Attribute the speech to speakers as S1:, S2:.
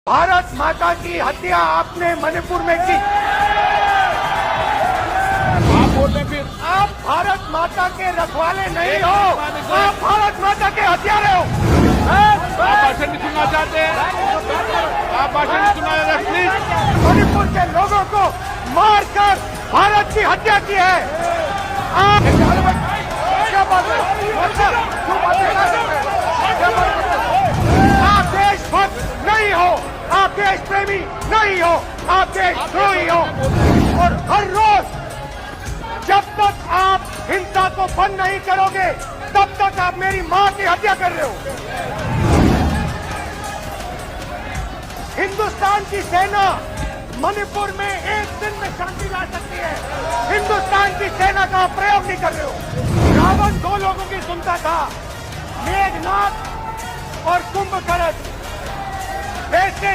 S1: भारत माता की हत्या आपने मणिपुर में की।
S2: आप बोल रहे फिर
S1: आप भारत माता के रखवाले नहीं हो, आप भारत माता के हत्यारे हो।
S2: आप भाषण नहीं सुनना चाहते हैं? आप भाषण नहीं सुनना चाहते प्लीज।
S1: मणिपुर के लोगों को मारकर भारत की हत्या की है। आप क्या बात है? क्यों बातें कर रहे हैं? क्या बात कर रहे हैं? आप देशभक्त नहीं हो, आप देश प्रेमी नहीं हो, आप देशद्रोही हो। और हर रोज जब तक आप हिंसा को बंद नहीं करोगे तब तक आप मेरी मां की हत्या कर रहे हो। हिंदुस्तान की सेना मणिपुर में एक दिन में शांति ला सकती है, हिंदुस्तान की सेना का आप प्रयोग नहीं कर रहे हो। रावण दो लोगों की सुनता था, मेघनाथ और कुंभकर्ण। वैसे